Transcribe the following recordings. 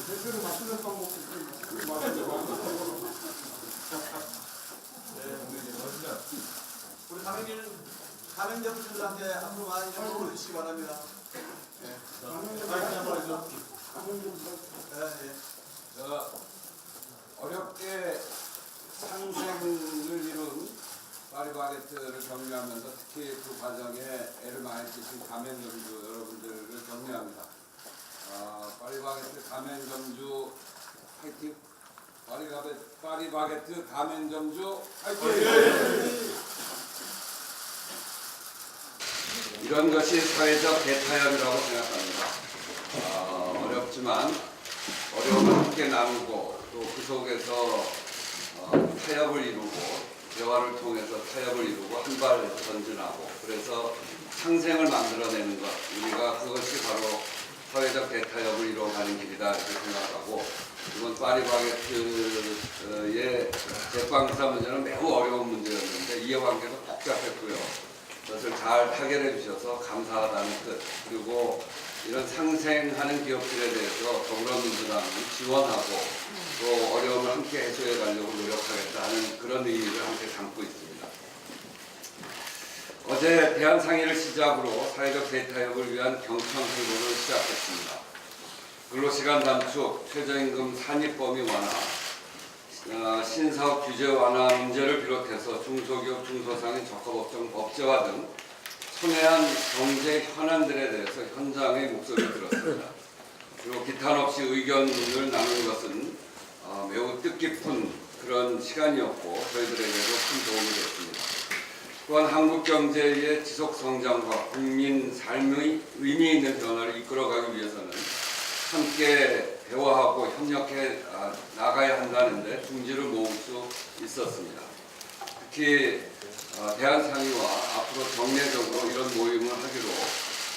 대표를 맞추는 방법도 우리 가맹점주들한테 앞으로 많이 연락 올려주시기 바랍니다. 제가 어렵게 상생을 이룬 파리바게뜨를 격려하면서 특히 그 과정에 애를 많이 쓰신 가맹점주 여러분들을 격려합니다. 파리바게뜨 가맹점주 화이팅! 파리바게뜨 가맹점주 화이팅! 이런 것이 사회적 대타협이라고 생각합니다. 어렵지만 어려움을 함께 나누고 또 그 속에서 타협을 이루고 대화를 통해서 타협을 이루고 한 발 전진하고 그래서 상생을 만들어내는 것, 우리가 그것이 바로 사회적 대타협을 이루어가는 길이다 이렇게 생각하고, 이번 파리바게뜨의 제빵사 문제는 매우 어려운 문제였는데 이해관계도 복잡했고요. 그것을 잘 타결해 주셔서 감사하다는 뜻, 그리고 이런 상생하는 기업들에 대해서 더불어민주당이 지원하고 또 어려움을 함께 해소해 가려고 노력하겠다 하는 그런 의의를 함께 담고 있습니다. 어제 대한상의를 시작으로 사회적 대타협을 위한 경청 행보를 시작했습니다. 근로시간 단축, 최저임금 산입 범위 완화, 신사업 규제 완화 문제를 비롯해서 중소기업 중소상인 적합업종 법제화 등 첨예한 경제 현안들에 대해서 현장의 목소리를 들었습니다. 그리고 기탄 없이 의견을 나누는 것은 매우 뜻깊은 그런 시간이었고 저희들에게도 큰 도움이 됐습니다. 또한 한국 경제의 지속 성장과 국민 삶의 의미 있는 변화를 이끌어가기 위해서는 함께 대화하고 협력해 나가야 한다는데 중지를 모을 수 있었습니다. 특히 대한상의와 앞으로 정례적으로 이런 모임을 하기로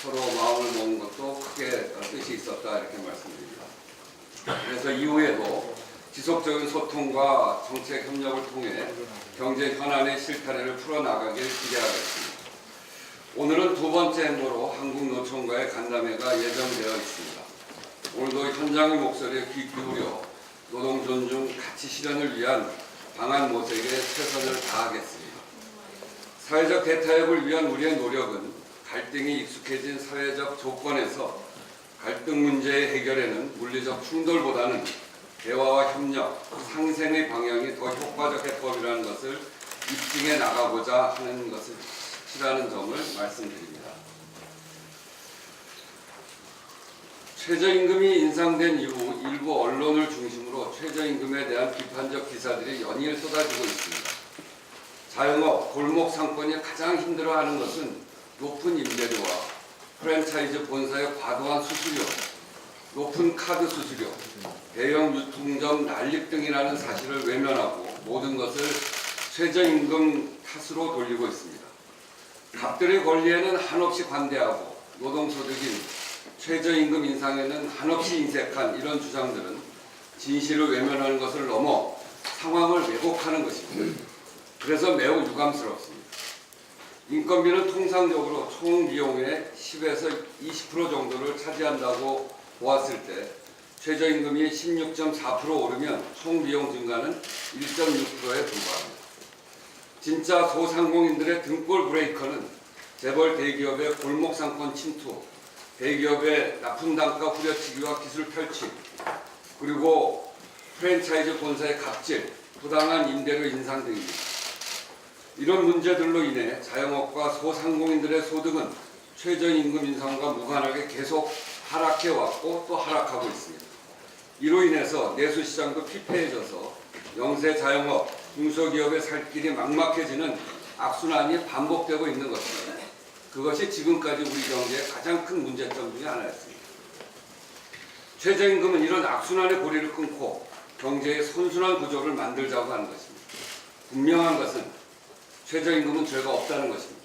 서로 마음을 먹은 것도 크게 뜻이 있었다 이렇게 말씀드립니다. 그래서 이후에도 지속적인 소통과 정책 협력을 통해 경제 현안의 실타래를 풀어나가길 기대하겠습니다. 오늘은 두 번째 행보로 한국노총과의 간담회가 예정되어 있습니다. 오늘도 현장의 목소리에 귀 기울여 노동 존중 가치 실현을 위한 방안 모색에 최선을 다하겠습니다. 사회적 대타협을 위한 우리의 노력은 갈등이 익숙해진 사회적 조건에서 갈등 문제의 해결에는 물리적 충돌보다는 대화와 협력, 상생의 방향이 더 효과적 해법이라는 것을 입증해 나가고자 하는 것이라는 점을 말씀드립니다. 최저임금이 인상된 이후 일부 언론을 중심으로 최저임금에 대한 비판적 기사들이 연일 쏟아지고 있습니다. 자영업, 골목 상권이 가장 힘들어하는 것은 높은 임대료와 프랜차이즈 본사의 과도한 수수료, 높은 카드 수수료, 대형 유통점 난립 등이라는 사실을 외면하고 모든 것을 최저임금 탓으로 돌리고 있습니다. 갑들의 권리에는 한없이 관대하고 노동소득인 최저임금 인상에는 한없이 인색한 이런 주장들은 진실을 외면하는 것을 넘어 상황을 왜곡하는 것입니다. 그래서 매우 유감스럽습니다. 인건비는 통상적으로 총 비용의 10에서 20% 정도를 차지한다고 보았을 때 최저임금이 16.4% 오르면 총 비용 증가는 1.6%에 불과합니다. 진짜 소상공인들의 등골 브레이커는 재벌 대기업의 골목 상권 침투, 대기업의 높은 단가 후려치기와 기술 탈취, 그리고 프랜차이즈 본사의 갑질, 부당한 임대료 인상 등입니다. 이런 문제들로 인해 자영업과 소상공인들의 소득은 최저임금 인상과 무관하게 계속 하락해 왔고 또 하락하고 있습니다. 이로 인해서 내수시장도 피폐해져서 영세 자영업, 중소기업의 살 길이 막막해지는 악순환이 반복되고 있는 것입니다. 그것이 지금까지 우리 경제의 가장 큰 문제점 중에 하나였습니다. 최저임금은 이런 악순환의 고리를 끊고 경제의 선순환 구조를 만들자고 하는 것입니다. 분명한 것은 최저임금은 죄가 없다는 것입니다.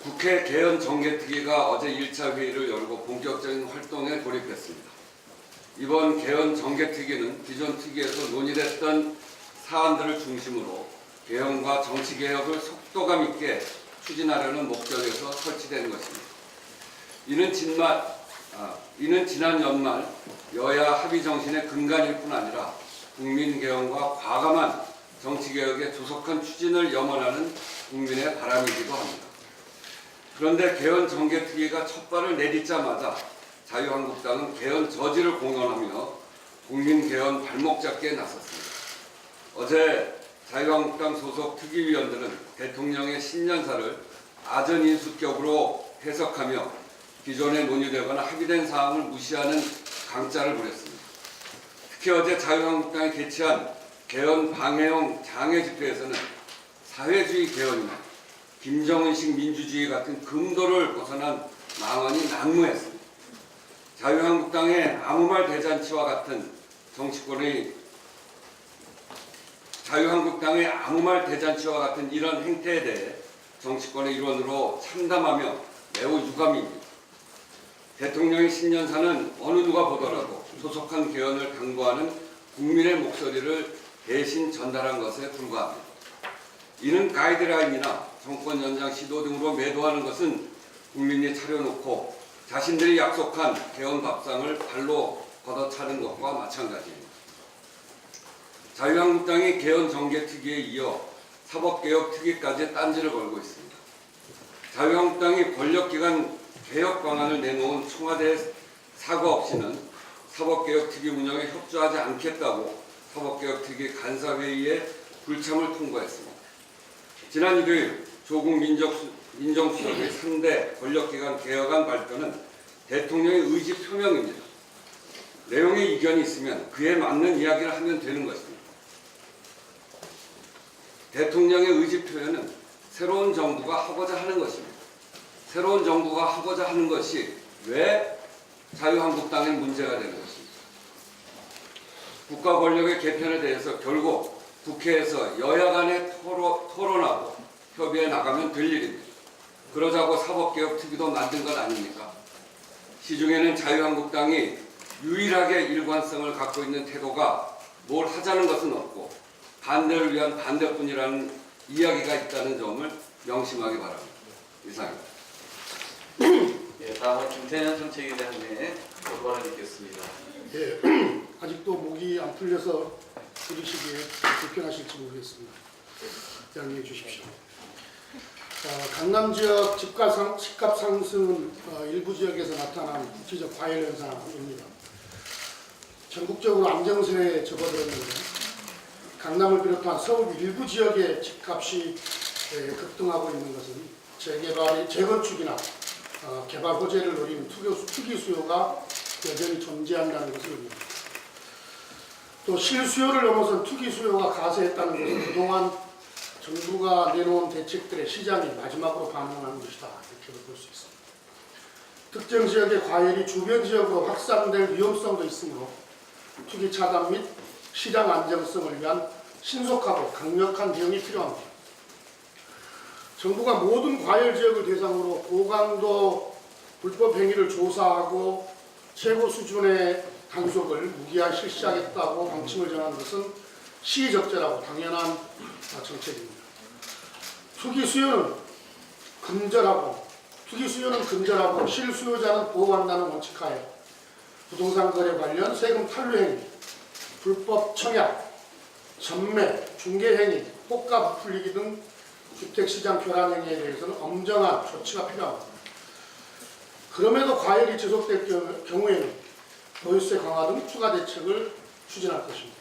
국회 개헌 정개특위가 어제 1차 회의를 열고 본격적인 활동에 돌입했습니다. 이번 개헌 정개특위는 기존 특위에서 논의됐던 사안들을 중심으로 개헌과 정치개혁을 속도감 있게 추진하려는 목적에서 설치된 것입니다. 이는 지난 연말 여야 합의 정신의 근간일 뿐 아니라 국민 개헌과 과감한 정치 개혁의 조속한 추진을 염원하는 국민의 바람이기도 합니다. 그런데 개헌 정개특위가 첫 발을 내딛자마자 자유한국당은 개헌 저지를 공언하며 국민 개헌 발목 잡기에 나섰습니다. 어제 자유한국당 소속 특위위원들은 대통령의 신년사를 아전인수격으로 해석하며 기존에 논의되거나 합의된 사항을 무시하는 강짜를 부렸습니다. 특히 어제 자유한국당이 개최한 개헌 방해용 장애 집회에서는 사회주의 개헌이나 김정은식 민주주의 같은 금도를 벗어난 망언이 난무했습니다. 자유한국당의 아무 말 대잔치와 같은 이런 행태에 대해 정치권의 일원으로 참담하며 매우 유감입니다. 대통령의 신년사는 어느 누가 보더라도 조속한 개헌을 당부하는 국민의 목소리를 대신 전달한 것에 불과합니다. 이는 가이드라인이나 정권 연장 시도 등으로 매도하는 것은 국민이 차려놓고 자신들이 약속한 개헌 밥상을 발로 걷어차는 것과 마찬가지입니다. 자유한국당이 개헌 정개특위에 이어 사법개혁특위까지 딴지를 걸고 있습니다. 자유한국당이 권력기관 개혁 방안을 내놓은 청와대 사과 없이는 사법개혁특위 운영에 협조하지 않겠다고 사법개혁특위 간사회의에 불참을 통보했습니다. 지난 일요일 조국 민정수석의 3대 권력기관 개혁안 발표는 대통령의 의지 표명입니다. 내용에 이견이 있으면 그에 맞는 이야기를 하면 되는 것입니다. 대통령의 의지 표현은 새로운 정부가 하고자 하는 것입니다. 새로운 정부가 하고자 하는 것이 왜 자유한국당의 문제가 되는 것입니까? 국가 권력의 개편에 대해서 결국 국회에서 여야 간에 토론하고 협의해 나가면 될 일입니다. 그러자고 사법개혁특위도 만든 것 아닙니까? 시중에는 자유한국당이 유일하게 일관성을 갖고 있는 태도가 뭘 하자는 것은 없고 반대를 위한 반대뿐이라는 이야기가 있다는 점을 명심하기 바랍니다. 이상입니다. 예, 다음은 김태년 정책에 대한 고발을 읽겠습니다. 예, 아직도 목이 안 풀려서 들으시기에 불편하실지 모르겠습니다. 양해해 주십시오. 강남 지역 집값 상승은 일부 지역에서 나타난 구체적 과열 현상입니다. 전국적으로 안정세에 접어들었는데 강남을 비롯한 서울 일부 지역의 집값이 급등하고 있는 것은 재건축이나 개발 호재를 노리는 투기 수요가 여전히 존재한다는 것을 의미합니다. 또 실수요를 넘어선 투기 수요가 가세했다는 것은 그동안 정부가 내놓은 대책들의 시장이 마지막으로 반응하는 것이다, 이렇게 볼 수 있습니다. 특정 지역의 과열이 주변 지역으로 확산될 위험성도 있으므로 투기 차단 및 시장 안정성을 위한 신속하고 강력한 대응이 필요합니다. 정부가 모든 과열 지역을 대상으로 고강도 불법 행위를 조사하고 최고 수준의 단속을 무기한 실시하겠다고 방침을 정하는 것은 시의적절하고 당연한 정책입니다. 투기 수요는 근절하고 실수요자는 보호한다는 원칙하에 부동산 거래 관련 세금 탈루 행위, 불법 청약, 전매, 중개 행위, 호가 부풀리기 등 주택시장 교란 행위에 대해서는 엄정한 조치가 필요합니다. 그럼에도 과열이 지속될 경우에는 보유세 강화 등 추가 대책을 추진할 것입니다.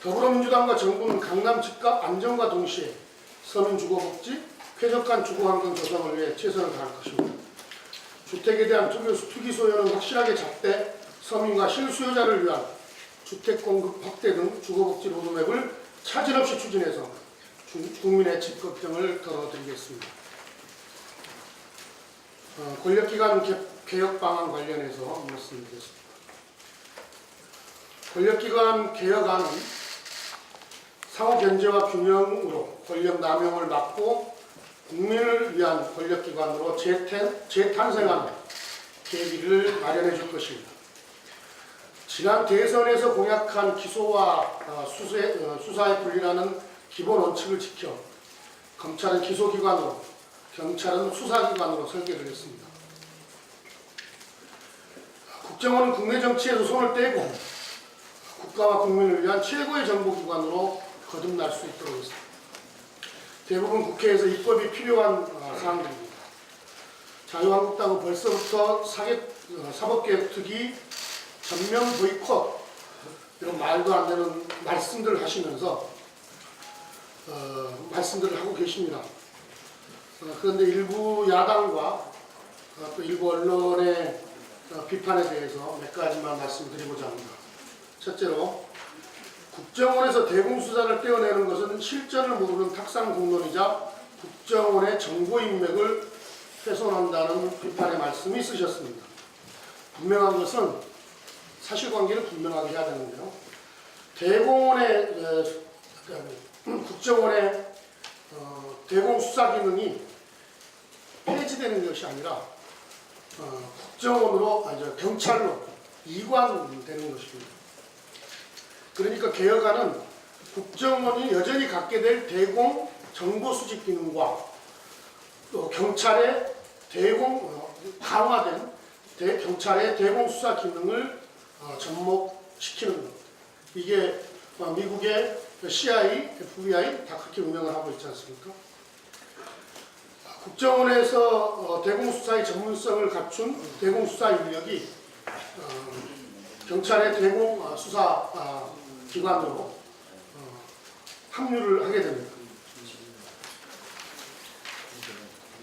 더불어민주당과 정부는 강남 집값 안정과 동시에 서민 주거복지, 쾌적한 주거환경 조성을 위해 최선을 다할 것입니다. 주택에 대한 투기 소요는 확실하게 잡되 서민과 실수요자를 위한 주택 공급 확대 등 주거복지 로드맵을 차질 없이 추진해서 국민의 집 걱정을 덜어드리겠습니다. 권력기관 개혁 방안 관련해서 말씀드리겠습니다. 권력기관 개혁안은 상호 견제와 균형으로 권력 남용을 막고 국민을 위한 권력기관으로 재탄생하는 계기를 마련해 줄 것입니다. 지난 대선에서 공약한 기소와 수사의 분리라는 기본 원칙을 지켜 검찰은 기소기관으로, 경찰은 수사기관으로 설계를 했습니다. 국정원은 국내 정치에서 손을 떼고 국가와 국민을 위한 최고의 정보기관으로 거듭날 수 있도록 했습니다. 대부분 국회에서 입법이 필요한 사항들입니다. 자유한국당은 벌써부터 사법개혁 특위, 전면 보이콧 이런 말도 안 되는 말씀들을 하시면서 말씀들을 하고 계십니다. 그런데 일부 야당과 또 일부 언론의 비판에 대해서 몇 가지만 말씀드리고자 합니다. 첫째로 국정원에서 대공수사를 떼어내는 것은 실전을 모르는 탁상공론이자 국정원의 정보인맥을 훼손한다는 비판의 말씀이 있으셨습니다. 분명한 것은 사실관계를 분명하게 해야 되는데요. 국정원의 대공수사 기능이 폐지되는 것이 아니라 국정원으로 경찰로 이관되는 것입니다. 그러니까 개혁안은 국정원이 여전히 갖게 될 대공 정보 수집 기능과 또 경찰의 강화된 경찰의 대공 수사 기능을 접목시키는 것. 이게 미국의 CIA, FBI 다 그렇게 운영을 하고 있지 않습니까? 국정원에서 대공수사의 전문성을 갖춘 대공수사 인력이 경찰의 대공수사 기관으로 합류를 하게 됩니다.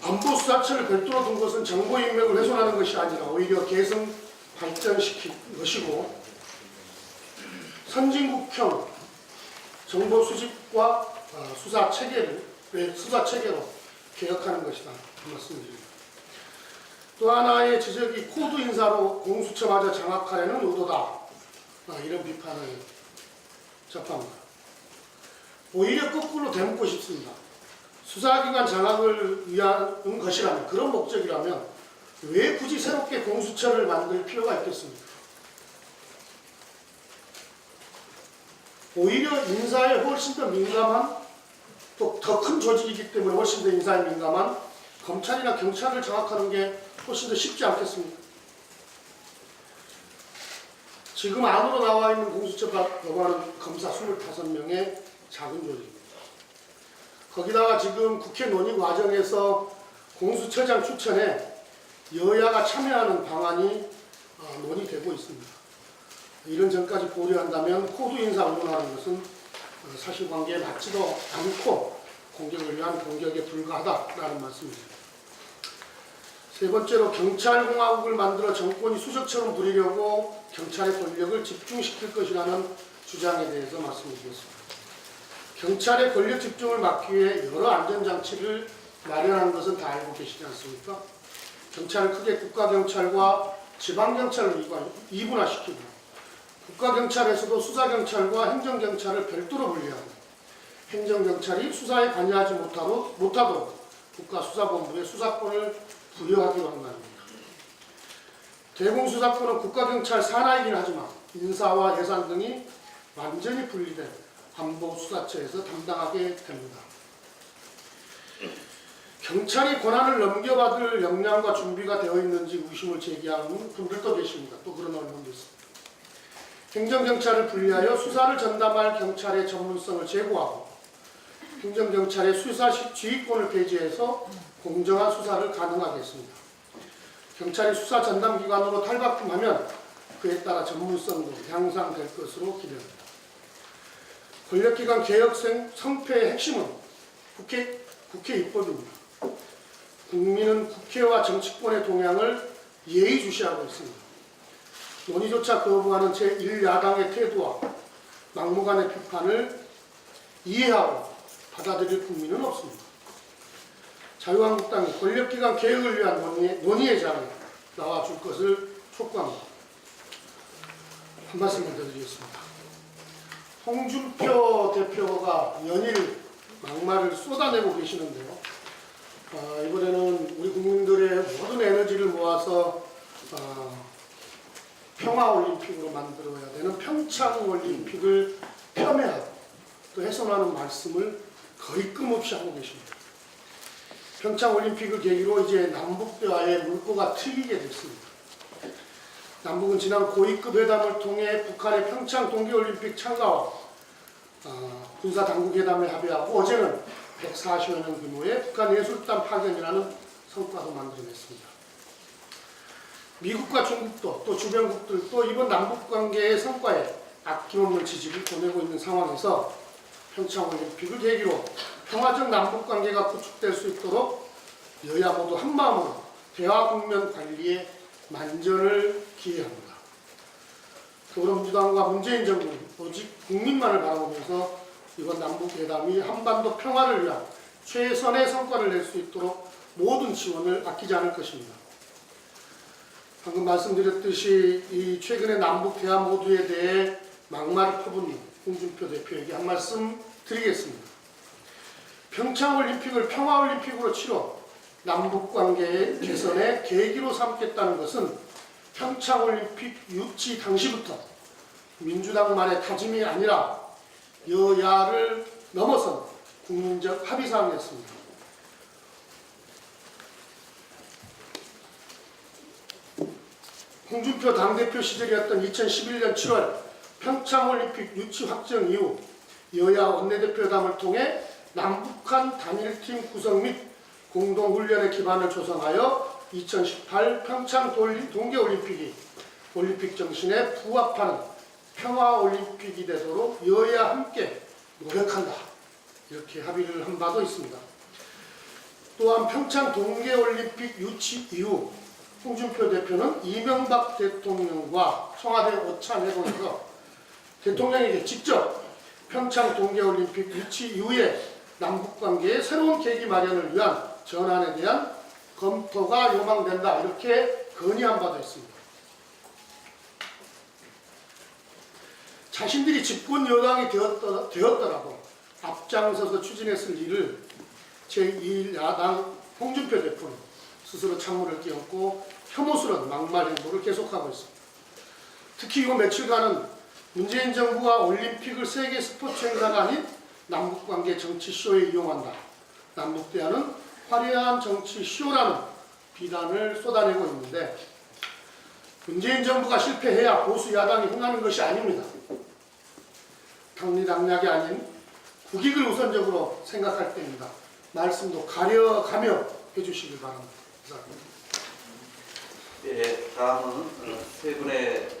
안보수사처를 별도로 둔 것은 정보인맥을 훼손하는 것이 아니라 오히려 개성 발전시킨 것이고 선진국형 정보 수집과 수사 체계로 개혁하는 것이다. 그 말씀드립니다. 또 하나의 지적이 코드 인사로 공수처마저 장악하려는 의도다. 이런 비판을 접합니다. 오히려 거꾸로 되묻고 싶습니다. 수사기관 장악을 위한 것이라면, 그런 목적이라면 왜 굳이 새롭게 공수처를 만들 필요가 있겠습니까? 오히려 인사에 훨씬 더 민감한, 또 더 큰 조직이기 때문에 훨씬 더 인사에 민감한 검찰이나 경찰을 장악하는 게 훨씬 더 쉽지 않겠습니까? 지금 안으로 나와 있는 공수처가 거부하는 검사 25명의 작은 조직입니다. 거기다가 지금 국회 논의 과정에서 공수처장 추천에 여야가 참여하는 방안이 논의되고 있습니다. 이런 점까지 고려한다면 코드 인사 운운하는 것은 사실관계에 맞지도 않고 공격을 위한 공격에 불과하다라는 말씀입니다. 세 번째로 경찰공화국을 만들어 정권이 수적처럼 부리려고 경찰의 권력을 집중시킬 것이라는 주장에 대해서 말씀드리겠습니다. 경찰의 권력 집중을 막기 위해 여러 안전장치를 마련한 것은 다 알고 계시지 않습니까? 경찰을 크게 국가경찰과 지방경찰을 이분화시키고 국가경찰에서도 수사경찰과 행정경찰을 별도로 분리하고 행정경찰이 수사에 관여하지 못하도록 국가수사본부에 수사권을 부여하기로 한 것입니다. 대공수사권은 국가경찰 산하이긴 하지만 인사와 예산 등이 완전히 분리된 안보수사처에서 담당하게 됩니다. 경찰이 권한을 넘겨받을 역량과 준비가 되어 있는지 의심을 제기하는 분들도 계십니다. 또 그런 언론도 있습니다. 행정경찰을 분리하여 수사를 전담할 경찰의 전문성을 제고하고 행정경찰의 수사 지휘권을 폐지해서 공정한 수사를 가능하게 했습니다. 경찰이 수사 전담기관으로 탈바꿈하면 그에 따라 전문성도 향상될 것으로 기대합니다. 권력기관 개혁 성패의 핵심은 국회 입법입니다. 국민은 국회와 정치권의 동향을 예의주시하고 있습니다. 논의조차 거부하는 제1야당의 태도와 막무가내 비판을 이해하고 받아들일 국민은 없습니다. 자유한국당이 권력기관 개혁을 위한 논의의 자리에 나와줄 것을 촉구합니다. 한 말씀을 드리겠습니다. 홍준표 대표가 연일 막말을 쏟아내고 계시는데요. 이번에는 우리 국민들의 모든 에너지를 모아서 평화올림픽으로 만들어야 되는 평창올림픽을 폄훼하고 또 훼손하는 말씀을 거의 끊임없이 하고 계십니다. 평창올림픽을 계기로 이제 남북대화의 물꼬가 트이게 됐습니다. 남북은 지난 고위급 회담을 통해 북한의 평창 동계올림픽 참가와 군사당국회담에 합의하고 어제는 140여 명 규모의 북한 예술단 파견이라는 성과도 만들어냈습니다. 미국과 중국도 또 주변국들도 이번 남북관계의 성과에 아낌없는 지지를 보내고 있는 상황에서 평창올림픽을 계기로 평화적 남북관계가 구축될 수 있도록 여야 모두 한마음으로 대화 국면 관리에 만전을 기해합니다. 더불어민주당과 문재인 정부는 오직 국민만을 바라보면서 이번 남북회담이 한반도 평화를 위한 최선의 성과를 낼 수 있도록 모든 지원을 아끼지 않을 것입니다. 방금 말씀드렸듯이 이 최근의 남북 대화 모드에 대해 막말을 퍼붓는 홍준표 대표에게 한 말씀 드리겠습니다. 평창올림픽을 평화올림픽으로 치러 남북관계의 개선의 계기로 삼겠다는 것은 평창올림픽 유치 당시부터 민주당만의 다짐이 아니라 여야를 넘어선 국민적 합의사항이었습니다. 홍준표 당대표 시절이었던 2011년 7월 평창올림픽 유치 확정 이후 여야 원내대표담을 통해 남북한 단일팀 구성 및 공동훈련의 기반을 조성하여 2018 평창 동계올림픽이 올림픽 정신에 부합하는 평화올림픽이 되도록 여야 함께 노력한다. 이렇게 합의를 한 바도 있습니다. 또한 평창 동계올림픽 유치 이후 홍준표 대표는 이명박 대통령과 청와대 오찬회동에서 대통령에게 직접 평창 동계올림픽 유치 이후에 남북관계의 새로운 계기 마련을 위한 전환에 대한 검토가 요망된다. 이렇게 건의한 바도 있습니다. 자신들이 집권 여당이 되었더라도 앞장서서 추진했을 일을 제1야당 홍준표 대표는 스스로 찬물을 끼얹고 혐오스러운 막말 행보를 계속하고 있습니다. 특히 이번 며칠간은 문재인 정부가 올림픽을 세계 스포츠 행사가 아닌 남북관계 정치쇼에 이용한다. 남북대화는 화려한 정치쇼라는 비난을 쏟아내고 있는데 문재인 정부가 실패해야 보수 야당이 흥하는 것이 아닙니다. 당리당략이 아닌 국익을 우선적으로 생각할 때입니다. 말씀도 가려가며 해주시길 바랍니다. 감사합니다. 예, 다음은 세 분의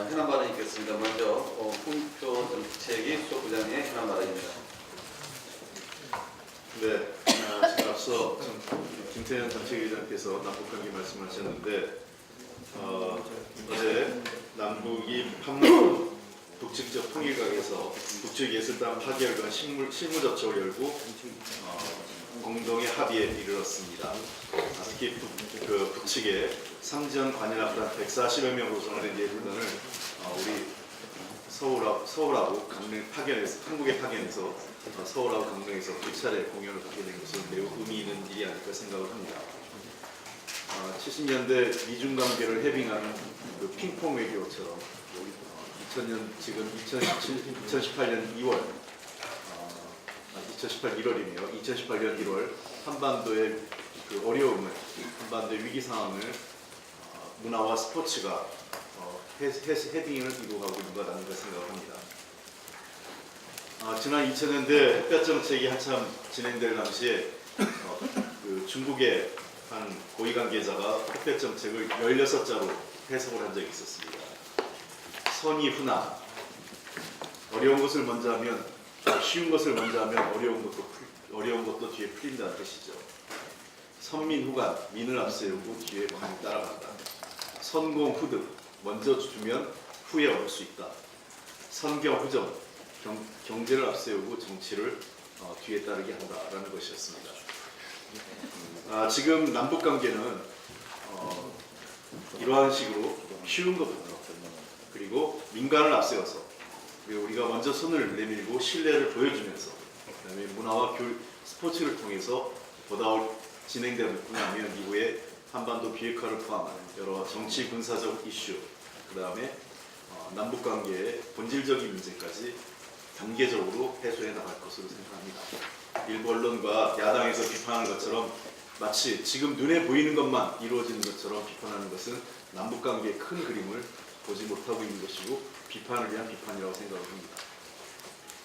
현안 발언이 있겠습니다. 먼저 홍준표 정책위 수석부장의 현안 발언입니다. 네, 지금 앞서 김태현 정책위원장께서 남북관계 말씀하셨는데 어제 남북이 판문 북측적 통일각에서 북측 예술단 파견과 실무 접촉을 열고 공동의 합의에 이르렀습니다. 특히 북측에 상전 관현악단 140여 명 구성을 된 예술단을 우리 서울하고 강릉 파견에서 한국에 파견해서 서울하고 강릉에서 두 차례 공연을 하게 된 것은 매우 의미 있는 일이 아닐까 생각을 합니다. 70년대 미중 관계를 해빙하는 그 핑퐁 외교처럼 2018년 2월 2018 1월이네요. 2018년 1월 한반도의 그 어려움을, 한반도의 위기 상황을 문화와 스포츠가 헤딩을 이루어가고 있는 것 아닌가 생각을 합니다. 지난 2000년대 햇볕 정책이 한참 진행될 당시에 그 중국의 한 고위 관계자가 햇볕 정책을 16자로 해석을 한 적이 있었습니다. 선의 훈남, 어려운 것을 먼저 하면 쉬운 것을 먼저 하면 어려운 것도 뒤에 풀린다는 뜻이죠. 선민후관, 민을 앞세우고 뒤에 관이 따라간다. 선공후득, 먼저 주면 후에 얻을 수 있다. 선경후정, 경제를 앞세우고 정치를 뒤에 따르게 한다라는 것이었습니다. 지금 남북관계는 이러한 식으로 쉬운 것부터 그리고 민간을 앞세워서 그리고 우리가 먼저 손을 내밀고 신뢰를 보여주면서 그다음에 문화와 교육, 스포츠를 통해서 보다 진행되는 분야면 이후에 한반도 비핵화를 포함한 여러 정치 군사적 이슈 그다음에 남북관계의 본질적인 문제까지 단계적으로 해소해 나갈 것으로 생각합니다. 일부 언론과 야당에서 비판하는 것처럼 마치 지금 눈에 보이는 것만 이루어지는 것처럼 비판하는 것은 남북관계의 큰 그림을 보지 못하고 있는 것이고 비판을 위한 비판이라고 생각을 합니다.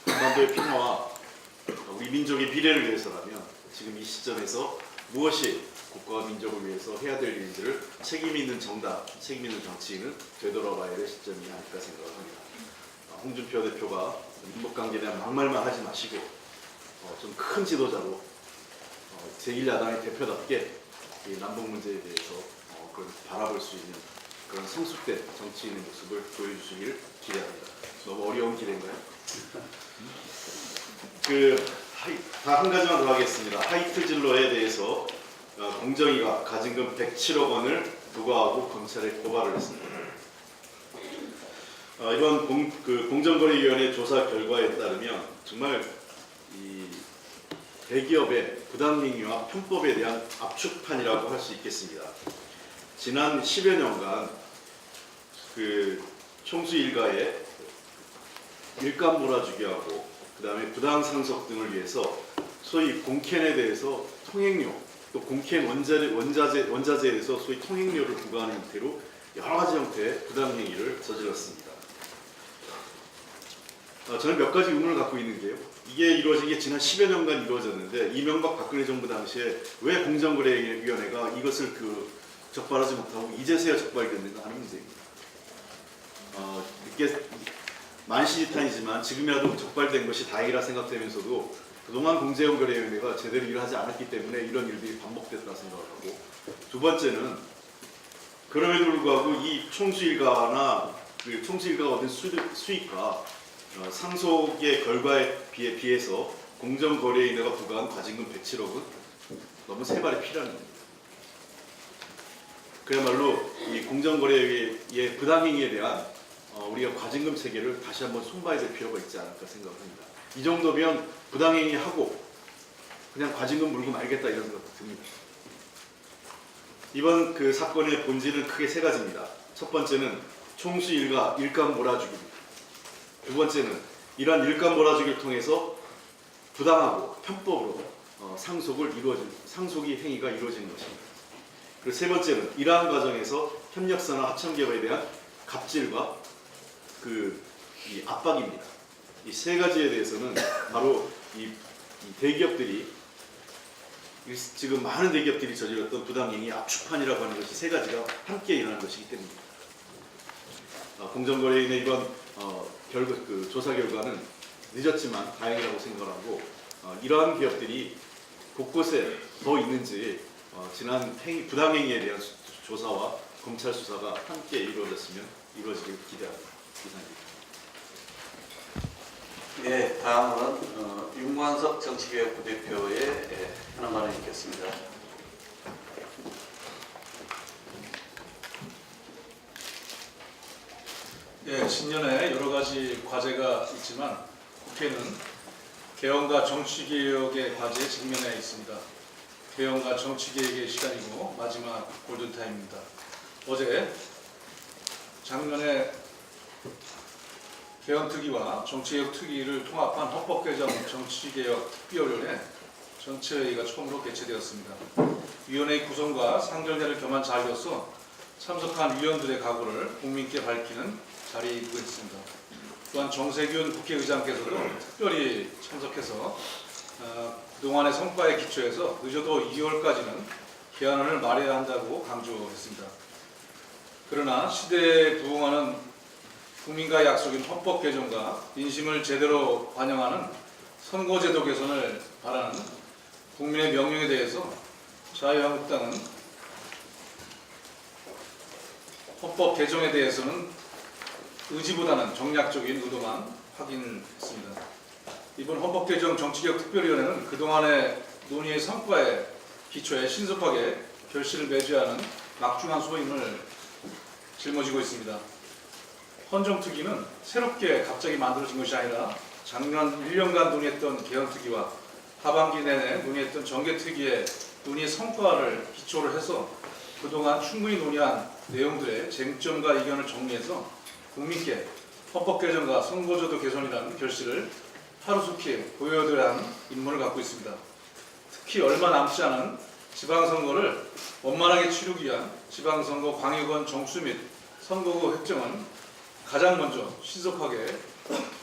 한반도의 평화와 우리 민족의 미래를 위해서라면 지금 이 시점에서 무엇이 국가와 민족을 위해서 해야 될 일인지를 책임 있는 정당, 책임 있는 정치인은 되돌아봐야 될 시점이 아닐까 생각을 합니다. 홍준표 대표가 남북관계에 대한 막말만 하지 마시고 좀 큰 지도자로 제1야당의 대표답게 이 남북 문제에 대해서 그걸 바라볼 수 있는 그런 성숙된 정치인의 모습을 보여주시길 기대합니다. 너무 어려운 기대인가요? 다 한 가지만 더 하겠습니다. 하이트 진로에 대해서 공정위가 가진금 107억 원을 부과하고 검찰에 고발을 했습니다. 이번 공정거래위원회 조사 결과에 따르면 정말 이 대기업의 부당행위와 편법에 대한 압축판이라고 할 수 있겠습니다. 지난 10여 년간 총수 일가의 일감 몰아주기하고 그 다음에 부당 상속 등을 위해서 소위 공캔에 대해서 통행료, 또 공캔 원자재에 대해서 소위 통행료를 부과하는 형태로 여러 가지 형태의 부당행위를 저질렀습니다. 저는 몇 가지 의문을 갖고 있는 게요. 이게 이루어진 게 지난 10여 년간 이루어졌는데 이명박 박근혜 정부 당시에 왜 공정거래위원회가 이것을 적발하지 못하고 이제서야 적발이 됐는가 하는 문제입니다. 이게 만시지탄이지만 지금이라도 적발된 것이 다행이라 생각되면서도 그동안 공정거래위원회가 제대로 일을 하지 않았기 때문에 이런 일들이 반복됐다 생각을 하고, 두 번째는 그럼에도 불구하고 이 총수 일가나 총수 일가가 얻은 수익과 상속의 결과에 비해서 공정거래위원회가 부과한 과징금 107억은 너무 세 발의 피라는 겁니다. 그야말로 이 공정거래위의 부당행위에 대한 우리가 과징금 체계를 다시 한번 손봐야 될 필요가 있지 않을까 생각합니다. 이 정도면 부당행위 하고 그냥 과징금 물고 말겠다 이런 생각도 듭니다. 이번 사건의 본질은 크게 세 가지입니다. 첫 번째는 총수 일가 일감 몰아주기입니다. 두 번째는 이러한 일감 몰아주기를 통해서 부당하고 편법으로 상속이 행위가 이루어지는 것입니다. 그리고 세 번째는 이러한 과정에서 협력사나 합참기업에 대한 갑질과 이 압박입니다. 이 세 가지에 대해서는 바로 이 대기업들이 지금 많은 대기업들이 저질렀던 부당행위 압축판이라고 하는 것이 세 가지가 함께 일어나는 것이기 때문입니다. 공정거래위원회 이번 조사 결과는 늦었지만 다행이라고 생각하고 이러한 기업들이 곳곳에 더 있는지 지난 부당행위에 대한 조사와 검찰 수사가 함께 이루어지길 기대합니다. 이상입니다. 네, 다음은 윤관석 정치개혁 부대표의 현안 발언이 있겠습니다. 네, 신년에 여러 가지 과제가 있지만 국회는 개헌과 정치개혁의 과제에 직면해 있습니다. 개헌과 정치개혁의 시간이고 마지막 골든타임입니다. 어제 작년에 개헌특위와 정치개혁특위를 통합한 헌법개정 정치개혁 특별위원회 전체회의가 처음으로 개최되었습니다. 위원회의 구성과 상정례를 겸한 자리로서 참석한 위원들의 각오를 국민께 밝히는 자리이기도 했습니다. 또한 정세균 국회의장께서도 특별히 참석해서 그동안의 성과에 기초해서 늦어도 2월까지는 개헌안을 마련해야 한다고 강조했습니다. 그러나 시대에 부응하는 국민과의 약속인 헌법 개정과 민심을 제대로 반영하는 선거제도 개선을 바라는 국민의 명령에 대해서 자유한국당은 헌법 개정에 대해서는 의지보다는 정략적인 의도만 확인했습니다. 이번 헌법 개정 정치개혁 특별위원회는 그동안의 논의의 성과에 기초해 신속하게 결실을 맺어야 하는 막중한 소임을 짊어지고 있습니다. 헌정특위는 새롭게 갑자기 만들어진 것이 아니라 작년 1년간 논의했던 개헌특위와 하반기 내내 논의했던 정개특위의 논의의 성과를 기초로 해서 그동안 충분히 논의한 내용들의 쟁점과 의견을 정리해서 국민께 헌법 개정과 선거제도 개선이라는 결실을 하루속히 보여드려야 하는 임무를 갖고 있습니다. 특히 얼마 남지 않은 지방선거를 원만하게 치르기 위한 지방선거 광역원 정수 및 선거구 획정은 가장 먼저 신속하게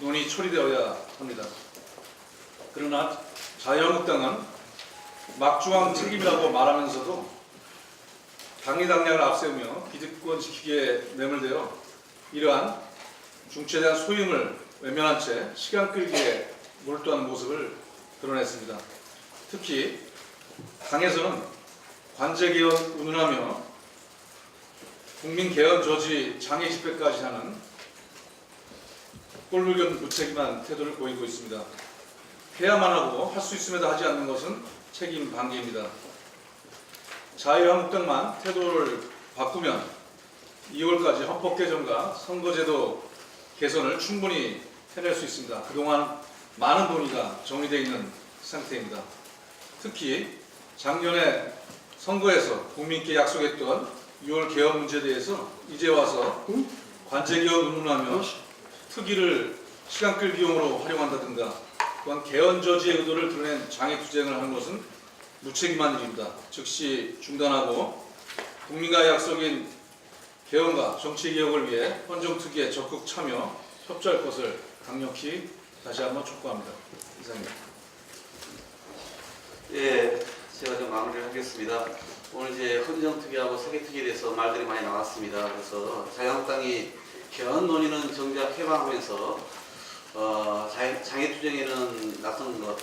논의 처리되어야 합니다. 그러나 자유한국당은 막중한 책임이라고 말하면서도 당리당략을 앞세우며 기득권 지키기에 매몰되어 이러한 중체대한 소임을 외면한 채 시간 끌기에 몰두하는 모습을 드러냈습니다. 특히 당에서는 관제개헌 운운하며 국민개헌 저지 장애 집회까지 하는 꼴불견 무책임한 태도를 보이고 있습니다. 해야만 하고 할 수 있음에도 하지 않는 것은 책임 방기입니다. 자유한국당만 태도를 바꾸면 2월까지 헌법 개정과 선거제도 개선을 충분히 해낼 수 있습니다. 그동안 많은 논의가 정리되어 있는 상태입니다. 특히 작년에 선거에서 국민께 약속했던 6월 개헌 문제에 대해서 이제 와서 관제개헌 운운하며 특위를 시간 끌기용으로 활용한다든가 또한 개헌 저지의 의도를 드러낸 장애투쟁을 하는 것은 무책임한 일입니다. 즉시 중단하고 국민과의 약속인 개헌과 정치개혁을 위해 헌정특위에 적극 참여, 협조할 것을 강력히 다시 한번 촉구합니다. 이상입니다. 예, 제가 좀 마무리를 하겠습니다. 오늘 이제 헌정특위하고 사개특위에 대해서 말들이 많이 나왔습니다. 그래서 자유한국당이 개헌 논의는 정작 해방하면서 장애투쟁에는 나선 것,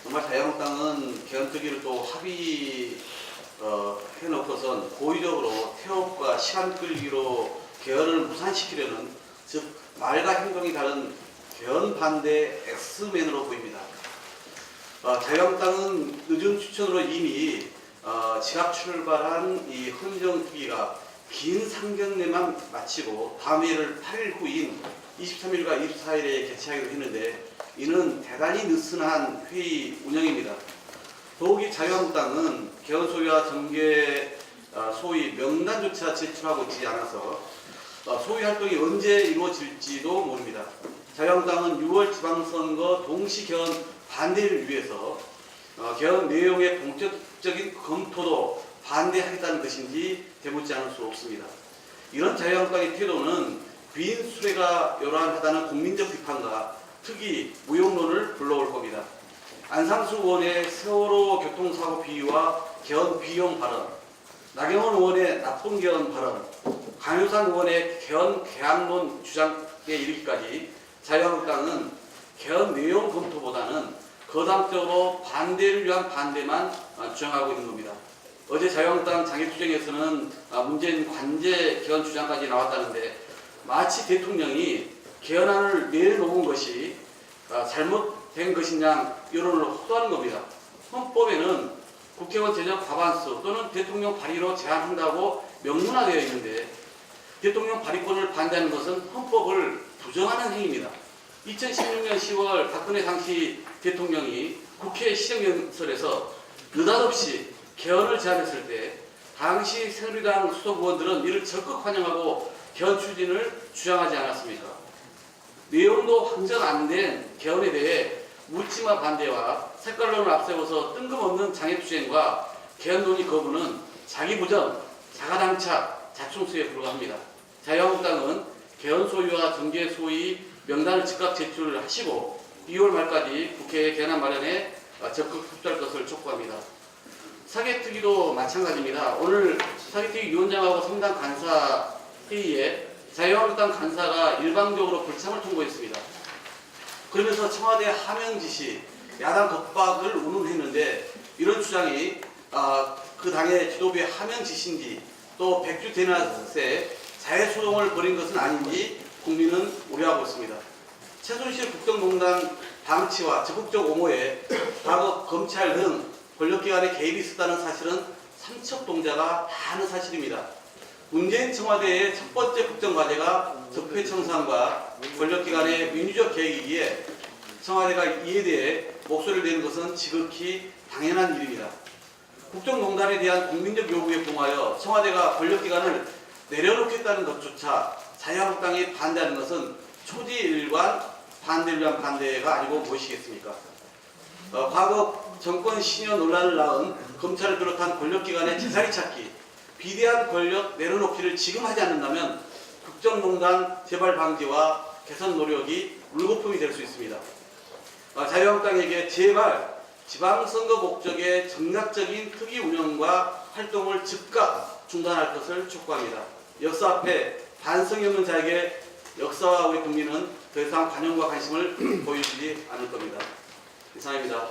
정말 자유한국당은 개헌특위를 또 합의해놓고선 고의적으로 태업과 시간 끌기로 개헌을 무산시키려는, 즉 말과 행동이 다른 개헌 반대 엑스맨으로 보입니다. 자유한국당은 늦은 추천으로 이미 지각 출발한 이 헌정특위가 긴 상견례만 마치고 다음 회를 8일 후인 23일과 24일에 개최하기로 했는데 이는 대단히 느슨한 회의 운영입니다. 더욱이 자유한국당은 개헌 소위와 정계 소위 명단조차 제출하고 있지 않아서 소위 활동이 언제 이루어질지도 모릅니다. 자유한국당은 6월 지방선거 동시 개헌 반대를 위해서 개헌 내용의 본격적인 검토도 반대하겠다는 것인지 되묻지 않을 수 없습니다. 이런 자유한국당의 태도는 빈 수레가 요란하다는 국민적 비판과 특히 무용론을 불러올 겁니다. 안상수 의원의 세월호 교통사고 비유와 개헌 비용 발언, 나경원 의원의 나쁜 개헌 발언, 강효산 의원의 개헌 개항론 주장에 이르기까지 자유한국당은 개헌 내용 검토보다는 거담적으로 반대를 위한 반대만 주장하고 있는 겁니다. 어제 자유한국당 장애투쟁에서는 문재인 관제 개헌 주장까지 나왔다는데 마치 대통령이 개헌안을 내놓은 것이 잘못된 것이냐 여론을 호도하는 겁니다. 헌법에는 국회의원 제적 과반수 또는 대통령 발의로 제한한다고 명문화되어 있는데 대통령 발의권을 반대하는 것은 헌법을 부정하는 행위입니다. 2016년 10월 박근혜 당시 대통령이 국회 시정연설에서 느닷없이 개헌을 제안했을 때 당시 새누리당 수석 의원들은 이를 적극 환영하고 개헌 추진을 주장하지 않았습니까? 내용도 확정 안 된 개헌에 대해 묻지마 반대와 색깔론을 앞세워서 뜬금없는 장애투쟁과 개헌 논의 거부는 자기부정, 자가당착, 자충수에 불과합니다. 자유한국당은 개헌 소위와 정계 소위 명단을 즉각 제출하시고 2월 말까지 국회에 개헌안 마련에 적극 협조할 것을 촉구합니다. 사개특위도 마찬가지입니다. 오늘 사개특위 위원장하고 3당 간사 회의에 자유한국당 간사가 일방적으로 불참을 통보했습니다. 그러면서 청와대 하명 지시, 야당 겁박을 운운했는데 이런 주장이 그 당의 지도부의 하명 지시인지 또 백주 대낮에 자해소동을 벌인 것은 아닌지 국민은 우려하고 있습니다. 최순실 국정농단 방치와 적극적 옹호에 과거 검찰 등 권력기관의 개입이 있었다는 사실은 삼척동자가 다 아는 사실입니다. 문재인 청와대의 첫 번째 국정과제가 적폐청산과 권력기관의 민주적 개혁이기에 청와대가 이에 대해 목소리를 내는 것은 지극히 당연한 일입니다. 국정농단에 대한 국민적 요구에 부응하여 청와대가 권력기관을 내려놓겠다는 것조차 자유한국당이 반대하는 것은 초지일관 반대를 위한 반대가 아니고 무엇이겠습니까? 과거 정권 신여 논란을 낳은 검찰을 비롯한 권력기관의 제자리 찾기, 비대한 권력 내려놓기를 지금 하지 않는다면 국정농단 재발 방지와 개선 노력이 물거품이 될 수 있습니다. 자유한국당에게 제발 지방선거 목적의 정략적인 특위 운영과 활동을 즉각 중단할 것을 촉구합니다. 역사 앞에 반성이 없는 자에게 역사와 우리 국민은 더 이상 관용과 관심을 보여주지 않을 겁니다. 이상입니다.